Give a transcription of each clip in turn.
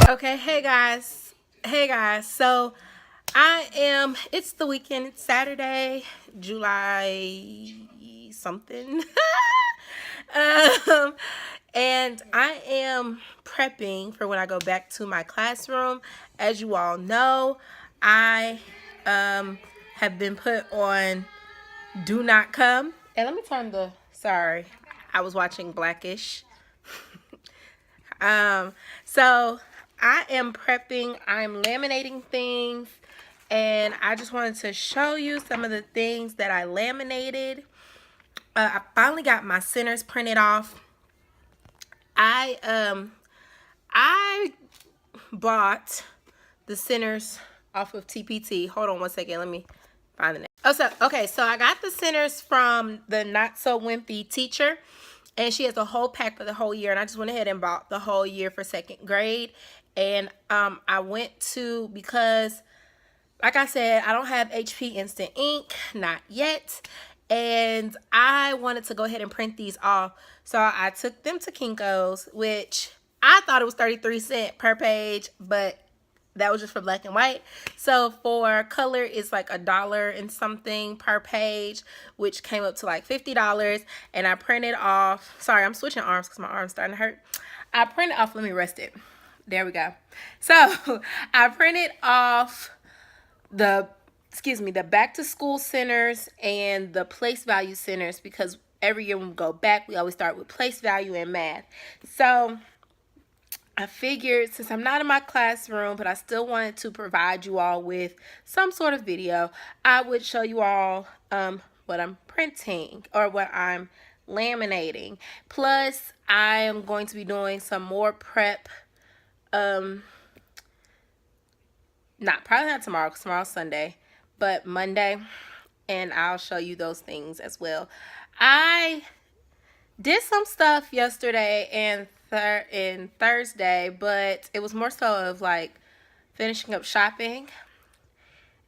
Okay, hey guys. So it's the weekend. It's Saturday, July something. um, and I am prepping for when I go back to my classroom. As you all know, I have been put on do not come. And let me sorry, I was watching Blackish. Um, so I am prepping, I'm laminating things, and I just wanted to show you some of the things that I laminated. I finally got my centers printed off. I bought the centers off of TPT. Hold on one second, let me find the name. So I got the centers from the Not So Wimpy teacher, and she has a whole pack for the whole year, and I just went ahead and bought the whole year for second grade. And I went to, because like I said, I don't have HP Instant Ink, not yet, and I wanted to go ahead and print these off. So I took them to Kinko's, which I thought it was 33 cents per page, but that was just for black and white. So for color, it's like $1 and something per page, which came up to like $50. And I printed off, sorry, I'm switching arms because my arm's starting to hurt. I printed off, let me rest it. There we go. So I printed off the back to school centers and the place value centers, because every year when we go back, we always start with place value and math. So I figured, since I'm not in my classroom, but I still wanted to provide you all with some sort of video, I would show you all what I'm printing or what I'm laminating. Plus, I am going to be doing some more prep. Probably not tomorrow, because tomorrow's Sunday, but Monday, and I'll show you those things as well. I did some stuff yesterday and Thursday, but it was more so of like finishing up shopping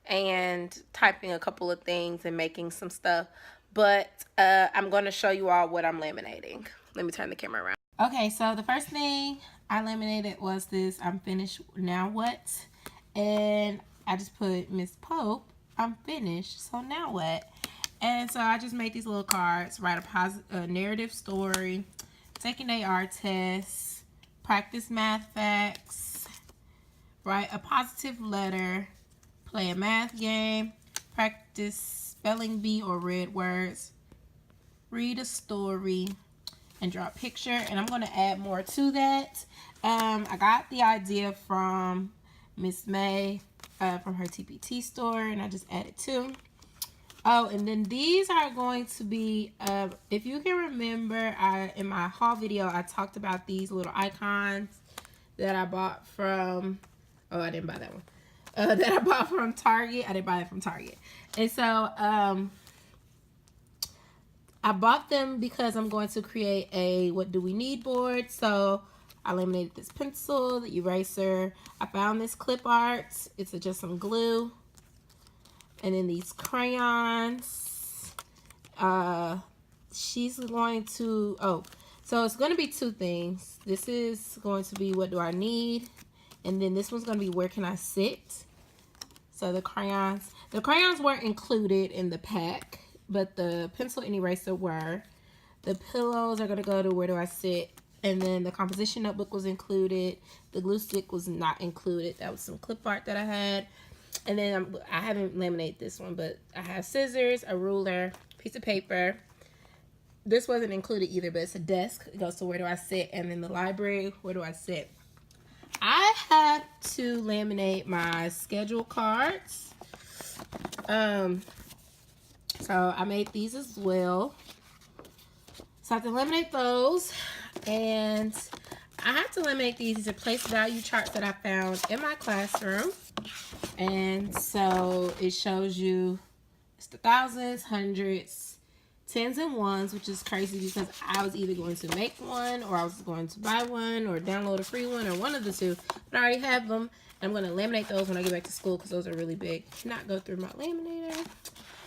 and typing a couple of things and making some stuff. But I'm going to show you all what I'm laminating. Let me turn the camera around. Okay, so the first thing I laminated was this I'm finished, now what? And I just put Miss Pope, I'm finished, so now what? And so I just made these little cards, write a narrative story, take an AR test, practice math facts, write a positive letter, play a math game, practice spelling bee or red words, read a story, and draw a picture. And I'm going to add more to that. I got the idea from Miss May from her TPT store, and I just added 2. Oh, and then these are going to be, if you can remember, in my haul video, I talked about these little icons that I bought from, oh, I didn't buy that one, that I bought from Target. I didn't buy it from Target. And so, I bought them because I'm going to create a what do we need board. So I laminated this pencil, the eraser. I found this clip art. It's just some glue. And then these crayons. She's going to, so it's going to be 2 things. This is going to be what do I need. And then this one's going to be where can I sit. So the crayons weren't included in the pack, but the pencil and eraser were. The pillows are going to go to where do I sit. And then the composition notebook was included. The glue stick was not included. That was some clip art that I had. And then I haven't laminated this one, but I have scissors, a ruler, piece of paper. This wasn't included either, but it's a desk. It goes to where do I sit. And then the library, where do I sit. I had to laminate my schedule cards. So I made these as well. So I have to laminate those. And I have to laminate these are place value charts that I found in my classroom. And so it shows you it's the thousands, hundreds, tens, and ones, which is crazy because I was either going to make one or I was going to buy one or download a free one or one of the 2. But I already have them. I'm going to laminate those when I get back to school because those are really big. Cannot go through my laminator.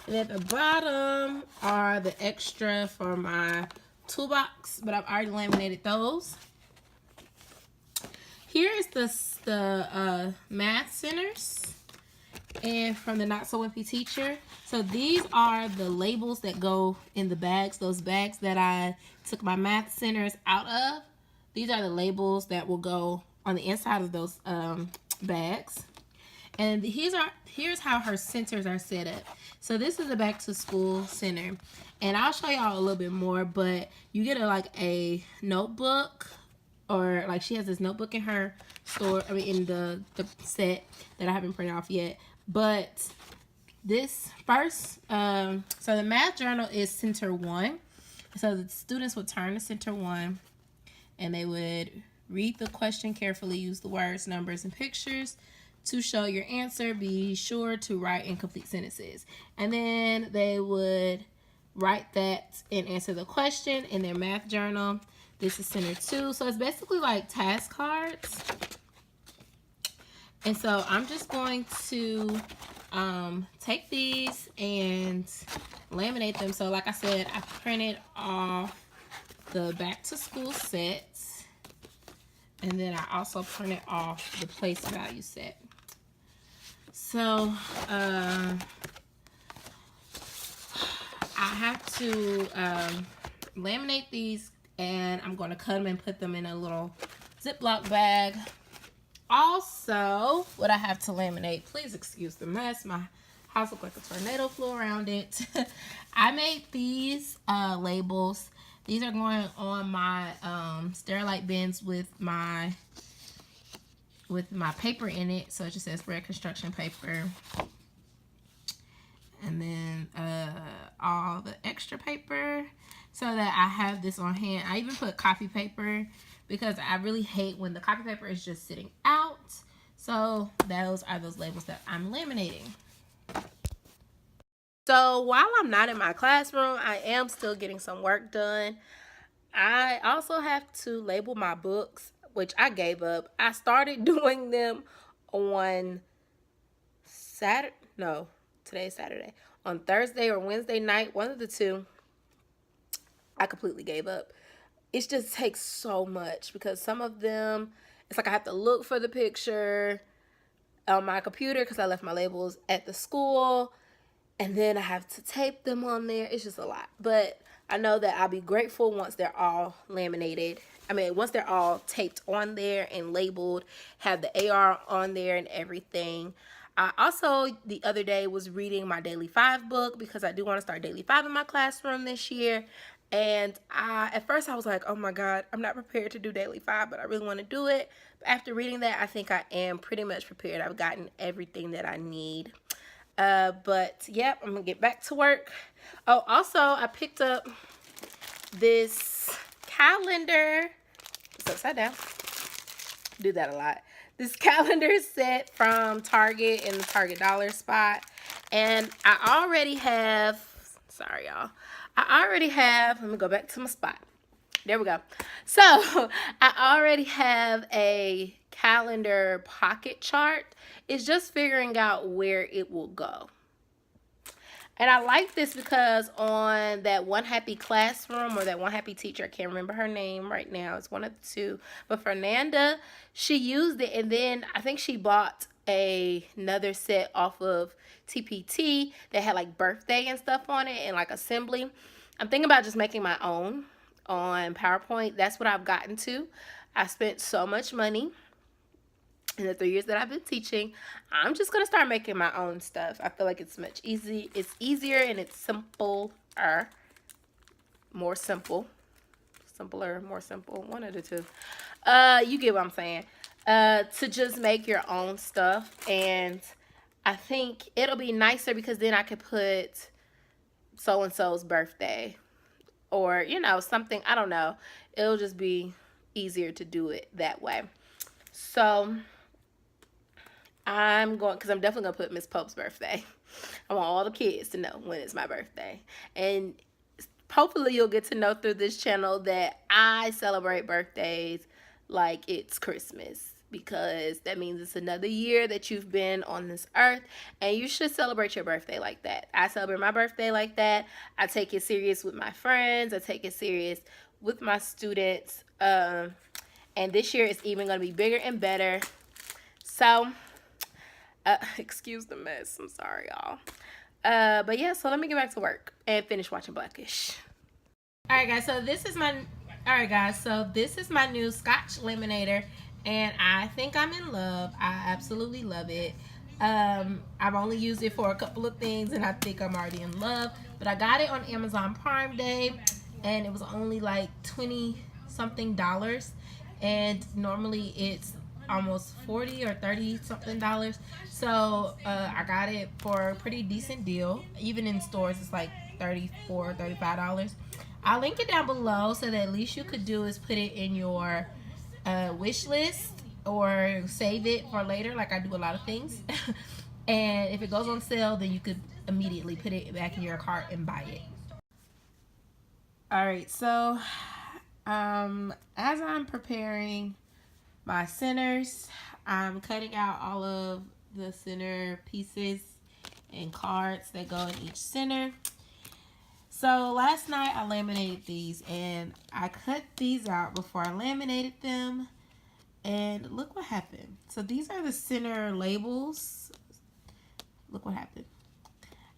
And at the bottom are the extra for my toolbox, but I've already laminated those. here is the math centers and from the Not So Wimpy Teacher. So these are the labels that go in the bags, those bags that I took my math centers out of. These are the labels that will go on the inside of those bags. And here's how her centers are set up. So this is a back to school center. And I'll show y'all a little bit more, but you get a notebook, or like she has this notebook in her store, in the set that I haven't printed off yet. But this first, so the math journal is center 1. So the students would turn to center 1 and they would read the question carefully, use the words, numbers, and pictures to show your answer. Be sure to write in complete sentences. And then they would write that and answer the question in their math journal. This is center 2. So it's basically like task cards. And so I'm just going to take these and laminate them. So like I said, I printed off the back to school sets. And then I also printed off the place value set. So I have to laminate these, and I'm going to cut them and put them in a little Ziploc bag. Also, what I have to laminate, please excuse the mess. My house looks like a tornado flew around it. I made these labels. These are going on my Sterilite bins with my paper in it. So it just says red construction paper. And then all the extra paper so that I have this on hand. I even put copy paper because I really hate when the copy paper is just sitting out. So those are those labels that I'm laminating. So while I'm not in my classroom, I am still getting some work done. I also have to label my books, which I gave up. I started doing them on Saturday. No, today's Saturday. On Thursday or Wednesday night, one of the two, I completely gave up. It just takes so much because some of them, it's like I have to look for the picture on my computer because I left my labels at the school. And then I have to tape them on there. It's just a lot. But I know that I'll be grateful once they're all laminated. Once they're all taped on there and labeled, have the AR on there and everything. I also, the other day, was reading my Daily 5 book because I do want to start Daily 5 in my classroom this year. And at first I was like, oh my God, I'm not prepared to do Daily 5, but I really want to do it. But after reading that, I think I am pretty much prepared. I've gotten everything that I need. But yep, I'm gonna get back to work. Oh, also I picked up this calendar. It's upside down. Do that a lot. This calendar set from Target in the Target dollar spot. And I already have, sorry y'all. Let me go back to my spot. There we go. So I already have a calendar pocket chart. It's just figuring out where it will go. And I like this because on that One Happy Classroom or that One Happy Teacher, I can't remember her name right now. It's one of the two. But Fernanda, she used it, and then I think she bought another set off of TPT that had like birthday and stuff on it and like assembly. I'm thinking about just making my own on PowerPoint. That's what I've gotten to. I spent so much money in the 3 years that I've been teaching. I'm just gonna start making my own stuff. I feel like it's it's easier and it's simpler, more simple, one of the two. You get what I'm saying. To just make your own stuff, and I think it'll be nicer because then I could put so and so's birthday or something. I don't know. It'll just be easier to do it that way. So I'm definitely gonna put Miss Pope's birthday. I want all the kids to know when it's my birthday. And hopefully you'll get to know through this channel that I celebrate birthdays like it's Christmas, because that means it's another year that you've been on this earth, and you should celebrate your birthday like that. I celebrate my birthday like that. I take it serious with my friends. I take it serious with my students. And this year it's even going to be bigger and better. So, excuse the mess. I'm sorry, y'all. But yeah, so let me get back to work and finish watching Blackish. Alright guys, so this is my new Scotch Lemonator, and I think I'm in love. I absolutely love it. I've only used it for a couple of things and I think I'm already in love. But I got it on Amazon Prime Day and it was only like 20 something dollars, and normally it's almost 40 or 30 something dollars. So I got it for a pretty decent deal. Even in stores it's like $34, $35. I'll link it down below so that at least you could do is put it in your wish list or save it for later, like I do a lot of things. And if it goes on sale, then you could immediately put it back in your cart and buy it. Alright, so as I'm preparing my centers, I'm cutting out all of the center pieces and cards that go in each center. So last night I laminated these, and I cut these out before I laminated them, and look what happened. So these are the center labels. Look what happened.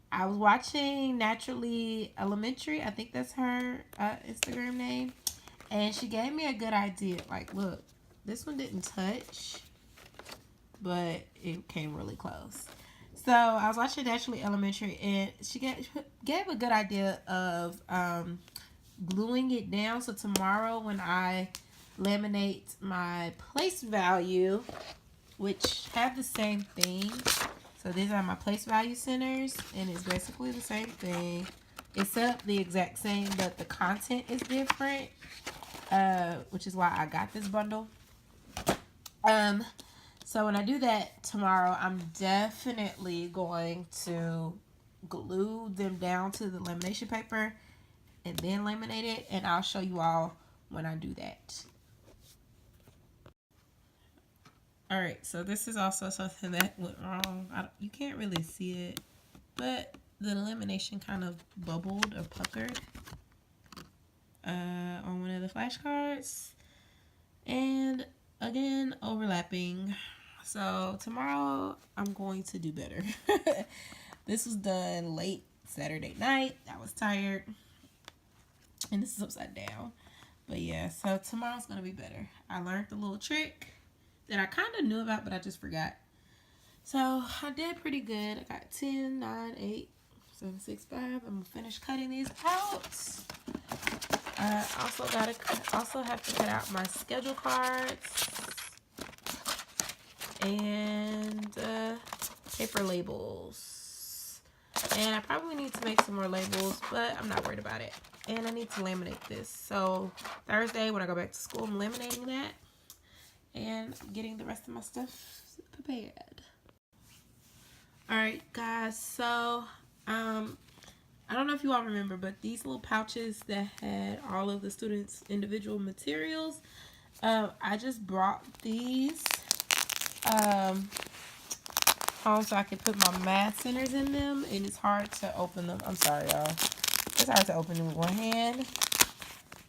I was watching Naturally Elementary, I think that's her Instagram name, and she gave me a good idea. Like, look, this one didn't touch, but it came really close. So I was watching Naturally Elementary, and she gave a good idea of gluing it down. So tomorrow when I laminate my place value, which have the same thing. So these are my place value centers, and it's basically the same thing. It's up the exact same, but the content is different, which is why I got this bundle. So when I do that tomorrow, I'm definitely going to glue them down to the lamination paper and then laminate it, and I'll show you all when I do that. Alright, so this is also something that went wrong. You can't really see it, but the lamination kind of bubbled or puckered on one of the flashcards. And again, overlapping. So tomorrow I'm going to do better. This was done late Saturday night. I was tired. And this is upside down. But yeah, so tomorrow's going to be better. I learned the little trick that I kind of knew about, but I just forgot. So I did pretty good. I got 10, 9, 8, 7, 6, 5. I'm going to finish cutting these out. I also have to cut out my schedule cards and paper labels. And I probably need to make some more labels, but I'm not worried about it. And I need to laminate this. So Thursday when I go back to school, I'm laminating that and getting the rest of my stuff prepared. Alright guys, so I don't know if you all remember, but these little pouches that had all of the students' individual materials, I just brought these home so I can put my math centers in them, and it's hard to open them. I'm sorry, y'all. It's hard to open them with one hand.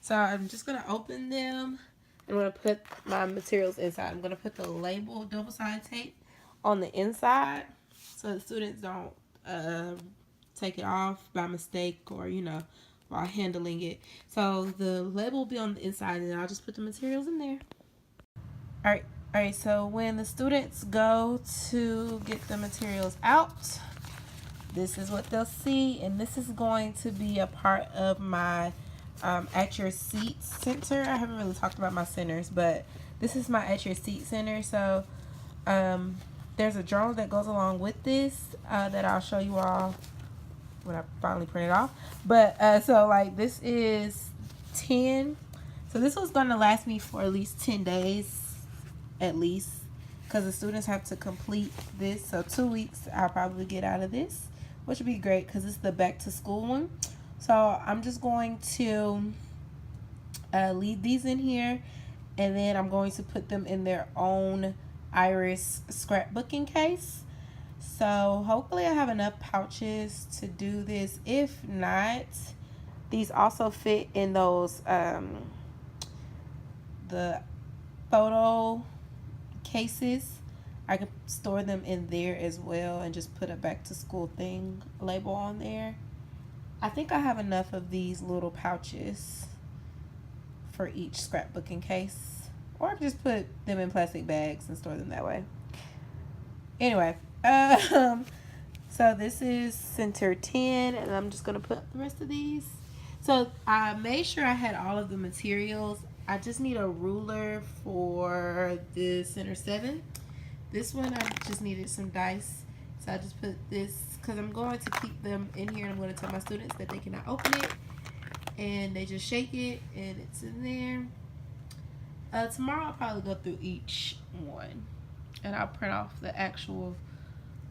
So I'm just going to open them. I'm going to put my materials inside. I'm going to put the label double-sided tape on the inside so the students don't take it off by mistake or, you know, while handling it. So the label will be on the inside, and I'll just put the materials in there. Alright, so when the students go to get the materials out, this is what they'll see, and this is going to be a part of my At Your Seat center. I haven't really talked about my centers, but this is my At Your Seat center. So there's a journal that goes along with this that I'll show you all when I finally print it off. But so like this is 10. So this was going to last me for at least 10 days at least, because the students have to complete this. So 2 weeks I'll probably get out of this, which would be great because it's the back to school one. So I'm just going to leave these in here, and then I'm going to put them in their own iris scrapbooking case. So hopefully I have enough pouches to do this. If not, these also fit in those the photo cases. I could store them in there as well and just put a back to school thing label on there. I think I have enough of these little pouches for each scrapbooking case, or I could just put them in plastic bags and store them that way. Anyway, so this is center 10, and I'm just gonna put the rest of these. So I made sure I had all of the materials. I just need a ruler for the center 7. This one I just needed some dice, so I just put this because I'm going to keep them in here, and I'm going to tell my students that they cannot open it, and they just shake it and it's in there. Tomorrow I'll probably go through each one, and I'll print off the actual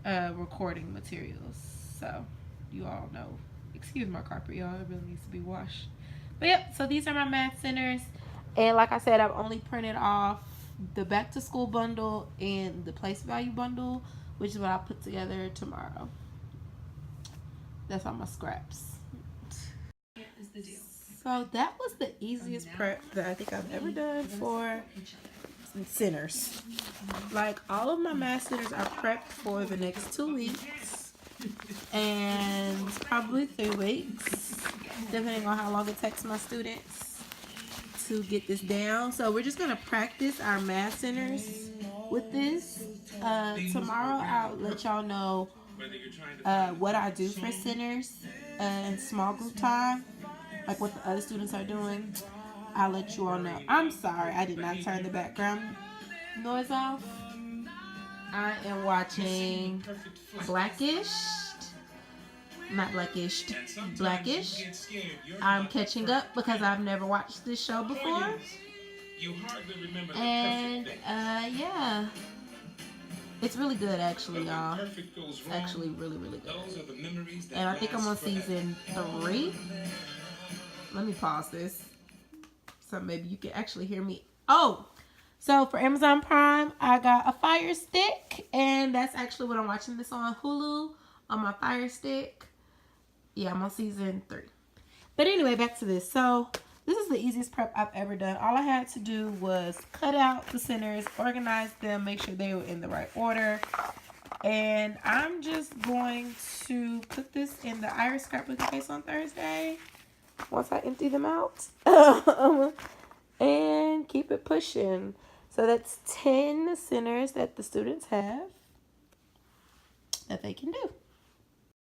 recording materials, so you all know. Excuse my carpet, y'all, it really needs to be washed. But yep, so these are my math centers, and like I said, I've only printed off the back to school bundle and the place value bundle, which is what I'll put together tomorrow. That's all my scraps. So that was the easiest prep that I think I've ever done for centers. Like, all of my math centers are prepped for the next 2 weeks and probably 3 weeks, depending on how long it takes my students to get this down. So we're just gonna practice our math centers with this. Tomorrow I'll let y'all know what I do for centers and small group time, like what the other students are doing. I'll let you all know. I'm sorry, I did not turn the background noise off. I am watching Blackish. Not Blackish, Blackish. I'm catching up because I've never watched this show before. And yeah, it's really good actually, y'all. It's actually really, really good. And I think I'm on season 3. Let me pause this so maybe you can actually hear me. Oh, so for Amazon Prime, I got a Fire Stick, and that's actually what I'm watching this on Hulu on my Fire Stick. Yeah, I'm on season 3. But anyway, back to this. So this is the easiest prep I've ever done. All I had to do was cut out the centers, organize them, make sure they were in the right order. And I'm just going to put this in the Iris scrapbooking case on Thursday once I empty them out. And keep it pushing. So that's 10 centers that the students have that they can do.